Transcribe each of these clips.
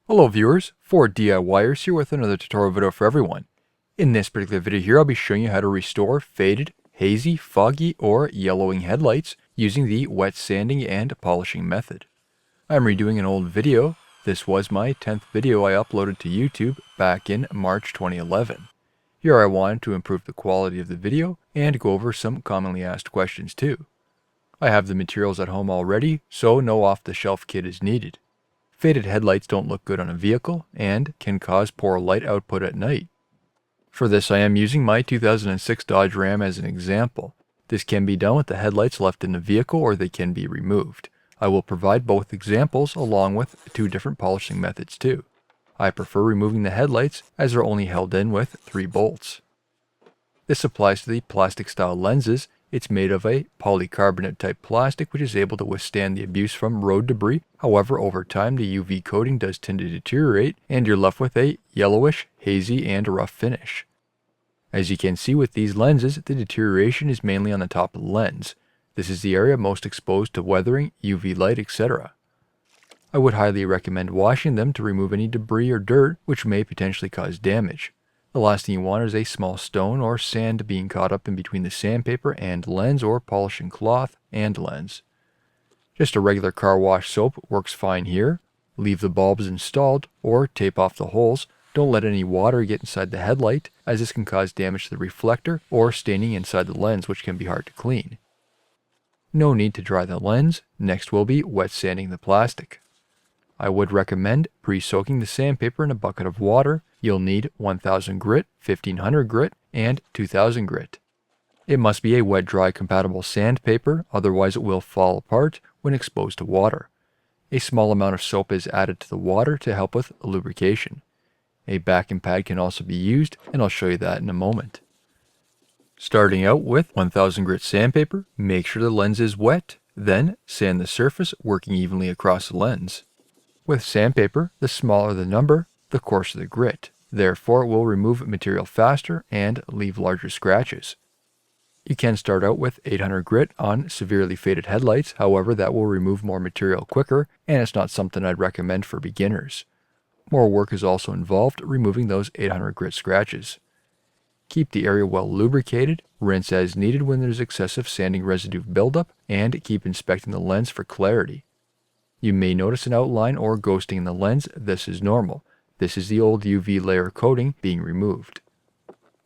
Hello viewers, 4DIYers here with another tutorial video for everyone. In this particular video here, I'll be showing you how to restore faded, hazy, foggy, or yellowing headlights using the wet sanding and polishing method. I'm redoing an old video. This was my 10th video I uploaded to YouTube back in March 2011. Here I wanted to improve the quality of the video and go over some commonly asked questions too. I have the materials at home already, so no off-the-shelf kit is needed. Faded headlights don't look good on a vehicle and can cause poor light output at night. For this I am using my 2006 Dodge Ram as an example. This can be done with the headlights left in the vehicle or they can be removed. I will provide both examples along with two different polishing methods too. I prefer removing the headlights as they're only held in with 3 bolts. This applies to the plastic style lenses. It's made of a polycarbonate type plastic which is able to withstand the abuse from road debris. However, over time the UV coating does tend to deteriorate and you're left with a yellowish, hazy, and rough finish. As you can see with these lenses, the deterioration is mainly on the top of the lens. This is the area most exposed to weathering, UV light, etc. I would highly recommend washing them to remove any debris or dirt which may potentially cause damage. The last thing you want is a small stone or sand being caught up in between the sandpaper and lens or polishing cloth and lens. Just a regular car wash soap works fine here. Leave the bulbs installed or tape off the holes. Don't let any water get inside the headlight as this can cause damage to the reflector or staining inside the lens which can be hard to clean. No need to dry the lens. Next will be wet sanding the plastic. I would recommend pre-soaking the sandpaper in a bucket of water. You'll need 1000 grit, 1500 grit, and 2000 grit. It must be a wet-dry compatible sandpaper, otherwise it will fall apart when exposed to water. A small amount of soap is added to the water to help with lubrication. A backing pad can also be used, and I'll show you that in a moment. Starting out with 1000 grit sandpaper, make sure the lens is wet, then sand the surface, working evenly across the lens. With sandpaper, the smaller the number, the coarser the grit. Therefore, it will remove material faster and leave larger scratches. You can start out with 800 grit on severely faded headlights, however that will remove more material quicker and it's not something I'd recommend for beginners. More work is also involved removing those 800 grit scratches. Keep the area well lubricated, rinse as needed when there's excessive sanding residue buildup, and keep inspecting the lens for clarity. You may notice an outline or ghosting in the lens. This is normal. This is the old UV layer coating being removed.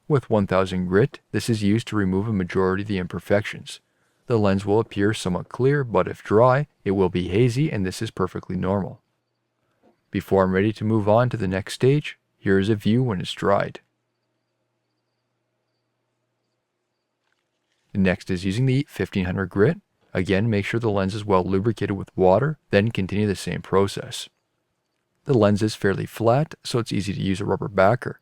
With 1000 grit, this is used to remove a majority of the imperfections. The lens will appear somewhat clear, but if dry, it will be hazy and this is perfectly normal. Before I'm ready to move on to the next stage, here is a view when it's dried. Next is using the 1500 grit. Again, make sure the lens is well lubricated with water, then continue the same process. The lens is fairly flat, so it's easy to use a rubber backer.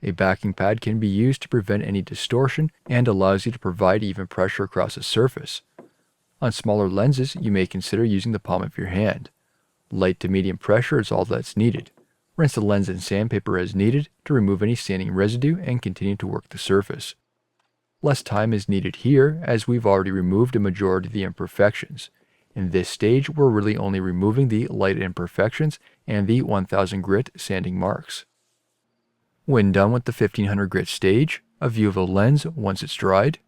A backing pad can be used to prevent any distortion and allows you to provide even pressure across the surface. On smaller lenses, you may consider using the palm of your hand. Light to medium pressure is all that's needed. Rinse the lens in sandpaper as needed to remove any sanding residue and continue to work the surface. Less time is needed here as we've already removed a majority of the imperfections. In this stage, we're really only removing the light imperfections and the 1000 grit sanding marks. When done with the 1500 grit stage, a view of the lens once it's dried.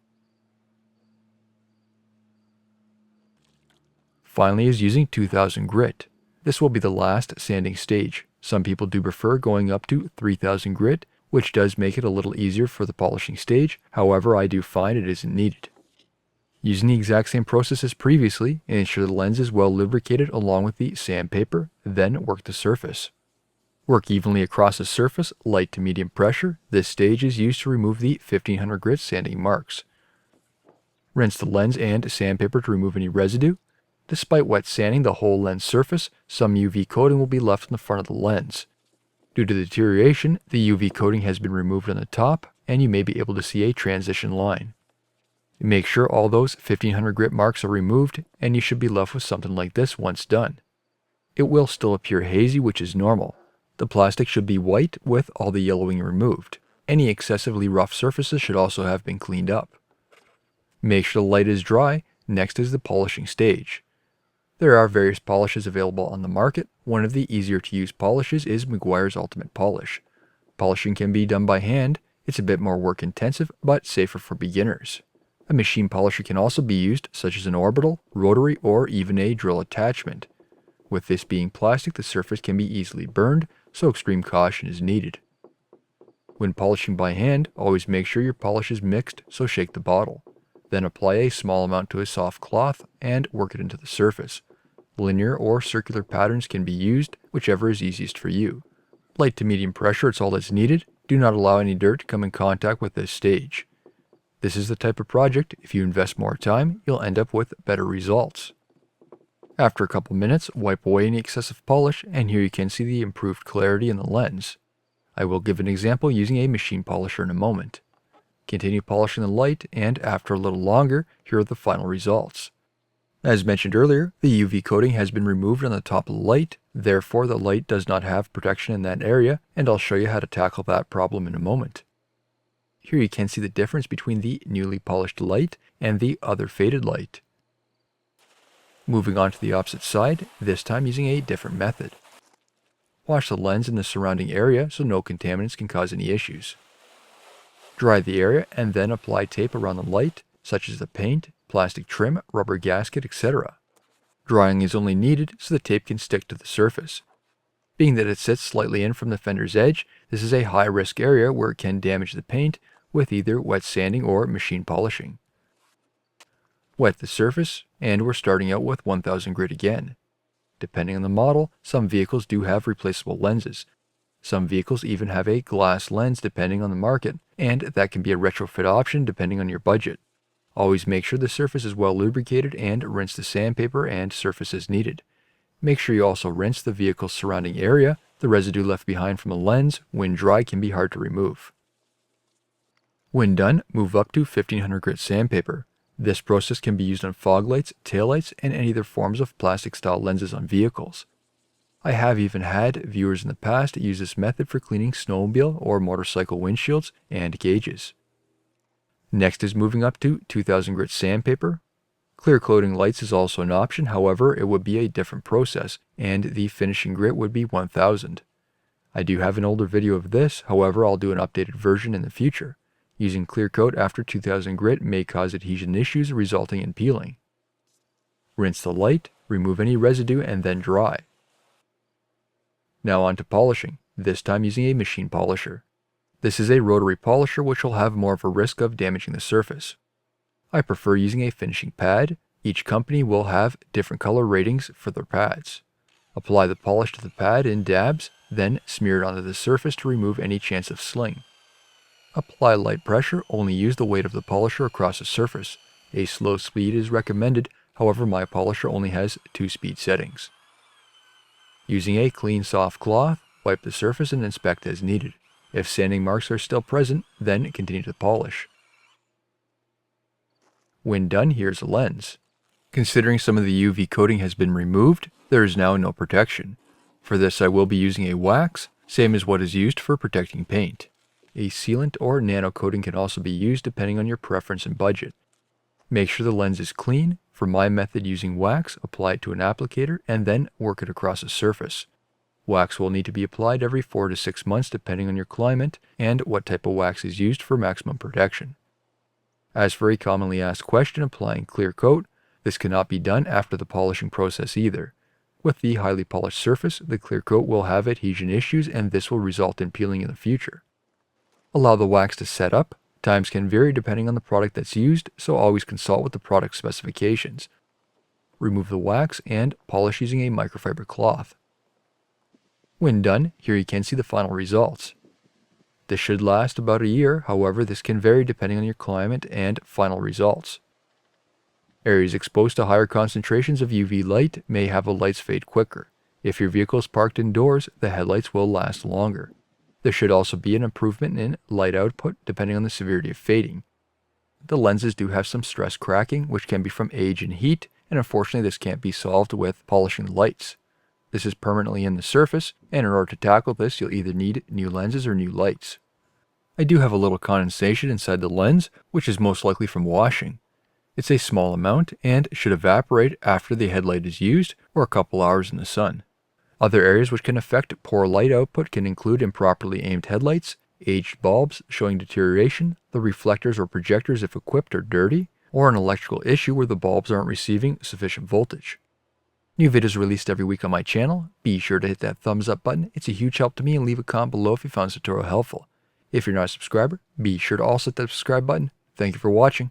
Finally is using 2000 grit. This will be the last sanding stage. Some people do prefer going up to 3000 grit, which does make it a little easier for the polishing stage. However, I do find it isn't needed. Using the exact same process as previously, ensure the lens is well lubricated along with the sandpaper, then work the surface. Work evenly across the surface, light to medium pressure. This stage is used to remove the 1500 grit sanding marks. Rinse the lens and sandpaper to remove any residue. Despite wet sanding the whole lens surface, some UV coating will be left on the front of the lens. Due to the deterioration, the UV coating has been removed on the top, and you may be able to see a transition line. Make sure all those 1500 grit marks are removed, and you should be left with something like this once done. It will still appear hazy, which is normal. The plastic should be white with all the yellowing removed. Any excessively rough surfaces should also have been cleaned up. Make sure the light is dry. Next is the polishing stage. There are various polishes available on the market. One of the easier to use polishes is Meguiar's Ultimate Polish. Polishing can be done by hand. It's a bit more work intensive, but safer for beginners. A machine polisher can also be used, such as an orbital, rotary, or even a drill attachment. With this being plastic, the surface can be easily burned, so extreme caution is needed. When polishing by hand, always make sure your polish is mixed, so shake the bottle. Then apply a small amount to a soft cloth and work it into the surface. Linear or circular patterns can be used, whichever is easiest for you. Light to medium pressure is all that's needed. Do not allow any dirt to come in contact with this stage. This is the type of project, if you invest more time, you'll end up with better results. After a couple minutes, wipe away any excessive polish, and here you can see the improved clarity in the lens. I will give an example using a machine polisher in a moment. Continue polishing the light, and after a little longer, here are the final results. As mentioned earlier, the UV coating has been removed on the top of the light, therefore the light does not have protection in that area, and I'll show you how to tackle that problem in a moment. Here you can see the difference between the newly polished light and the other faded light. Moving on to the opposite side, this time using a different method. Wash the lens and the surrounding area so no contaminants can cause any issues. Dry the area and then apply tape around the light, such as the paint, plastic trim, rubber gasket, etc. Drying is only needed so the tape can stick to the surface. Being that it sits slightly in from the fender's edge, this is a high-risk area where it can damage the paint with either wet sanding or machine polishing. Wet the surface, and we're starting out with 1000 grit again. Depending on the model, some vehicles do have replaceable lenses. Some vehicles even have a glass lens depending on the market, and that can be a retrofit option depending on your budget. Always make sure the surface is well lubricated and rinse the sandpaper and surface as needed. Make sure you also rinse the vehicle's surrounding area. The residue left behind from a lens, when dry, can be hard to remove. When done, move up to 1500 grit sandpaper. This process can be used on fog lights, taillights, and any other forms of plastic-style lenses on vehicles. I have even had viewers in the past use this method for cleaning snowmobile or motorcycle windshields and gauges. Next is moving up to 2000 grit sandpaper. Clear coating lights is also an option, however it would be a different process, and the finishing grit would be 1000. I do have an older video of this, however I'll do an updated version in the future. Using clear coat after 2000 grit may cause adhesion issues resulting in peeling. Rinse the light, remove any residue, and then dry. Now on to polishing, this time using a machine polisher. This is a rotary polisher which will have more of a risk of damaging the surface. I prefer using a finishing pad. Each company will have different color ratings for their pads. Apply the polish to the pad in dabs, then smear it onto the surface to remove any chance of sling. Apply light pressure, only use the weight of the polisher across the surface. A slow speed is recommended, however my polisher only has 2 speed settings. Using a clean soft cloth, wipe the surface and inspect as needed. If sanding marks are still present, then continue to polish. When done, here's a lens. Considering some of the UV coating has been removed, there is now no protection. For this I will be using a wax, same as what is used for protecting paint. A sealant or nano coating can also be used depending on your preference and budget. Make sure the lens is clean. For my method using wax, apply it to an applicator and then work it across a surface. Wax will need to be applied every 4 to 6 months depending on your climate and what type of wax is used for maximum protection. As for a commonly asked question, applying clear coat, this cannot be done after the polishing process either. With the highly polished surface, the clear coat will have adhesion issues and this will result in peeling in the future. Allow the wax to set up. Times can vary depending on the product that's used, so always consult with the product specifications. Remove the wax and polish using a microfiber cloth. When done, here you can see the final results. This should last about a year, however this can vary depending on your climate and final results. Areas exposed to higher concentrations of UV light may have the lights fade quicker. If your vehicle is parked indoors, the headlights will last longer. There should also be an improvement in light output depending on the severity of fading. The lenses do have some stress cracking, which can be from age and heat, and unfortunately this can't be solved with polishing the lights. This is permanently in the surface, and in order to tackle this you'll either need new lenses or new lights. I do have a little condensation inside the lens, which is most likely from washing. It's a small amount and should evaporate after the headlight is used or a couple hours in the sun. Other areas which can affect poor light output can include improperly aimed headlights, aged bulbs showing deterioration, the reflectors or projectors if equipped are dirty, or an electrical issue where the bulbs aren't receiving sufficient voltage. New videos released every week on my channel. Be sure to hit that thumbs up button. It's a huge help to me, and leave a comment below if you found this tutorial helpful. If you're not a subscriber, be sure to also hit that subscribe button. Thank you for watching.